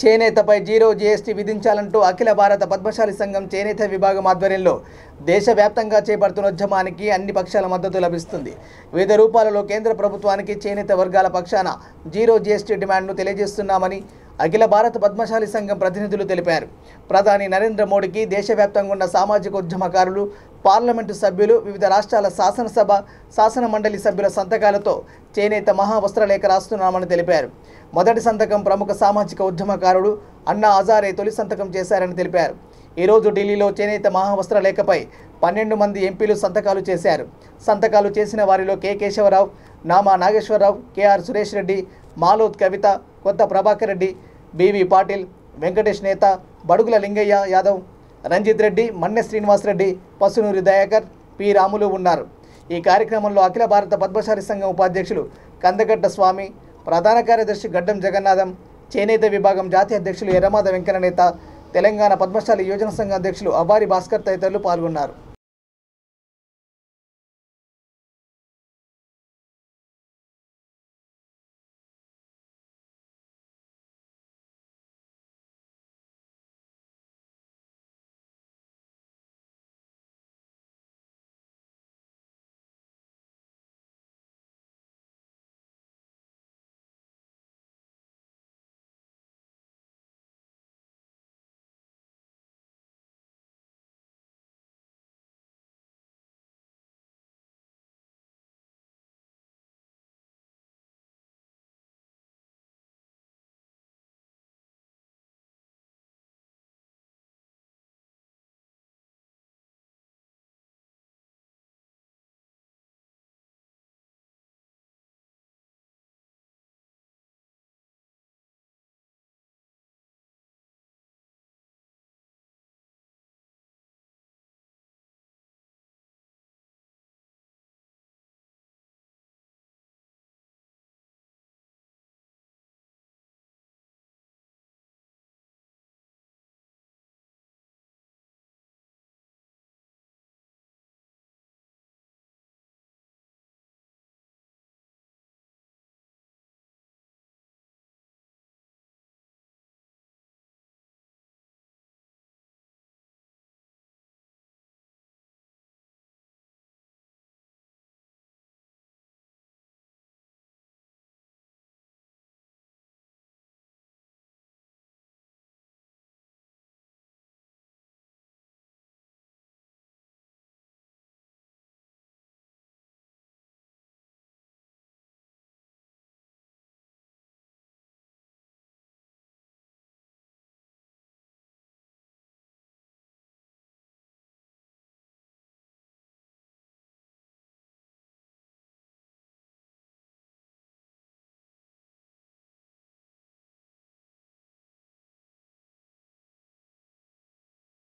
చేనేతపై zero GST విధించాలంటూ అఖిల భారత పద్మశాలి సంఘం చేనేత విభాగం ఆధ్వర్యంలో దేశవ్యాప్తంగా చేపడుతున్న ఉద్యమానికి అన్ని పక్షాల మద్దతు లభిస్తుంది. వివిధ రూపాలలో కేంద్ర ప్రభుత్వానికి చేనేత వర్గాల పక్షాన జీరో జీఎస్టీ డిమాండ్ను తెలియజేస్తున్నామని అఖిల భారత పద్మశాలి సంఘం ప్రతినిధులు తెలిపారు. ప్రధాని నరేంద్ర మోడీకి దేశవ్యాప్తంగా ఉన్న సామాజిక ఉద్యమకారులు, పార్లమెంటు సభ్యులు, వివిధ రాష్ట్రాల శాసనసభ, శాసన మండలి సభ్యుల సంతకాలతో చేనేత మహావస్త్రలేఖ రాస్తున్నామని తెలిపారు. మొదటి సంతకం ప్రముఖ సామాజిక ఉద్యమకారుడు అన్నా హజారే తొలి సంతకం చేశారని తెలిపారు. ఈరోజు ఢిల్లీలో చేనేత మహావస్త్రలేఖపై 12 మంది ఎంపీలు సంతకాలు చేశారు. సంతకాలు చేసిన వారిలో కె కేశవరావు, నామా నాగేశ్వరరావు, కెఆర్ సురేష్ రెడ్డి, మాలోత్ కవిత, కొత్త ప్రభాకర్ రెడ్డి, బివి పాటిల్, వెంకటేష్ నేత, బడుగుల లింగయ్య యాదవ్, రంజిత్ రెడ్డి, మన్నె శ్రీనివాస్ రెడ్డి, పసునూరి దయాకర్, పి రాములు ఉన్నారు. ఈ కార్యక్రమంలో అఖిల భారత పద్మశాలి సంఘం ఉపాధ్యక్షులు కందగడ్డ స్వామి, ప్రధాన కార్యదర్శి గడ్డం జగన్నాథం, చేనేత విభాగం జాతీయ అధ్యక్షులు ఎర్రమాద వెంకన్న నేత, తెలంగాణ పద్మశాలి యోజన సంఘ అధ్యక్షులు అవ్వారి భాస్కర్ తదితరులు పాల్గొన్నారు.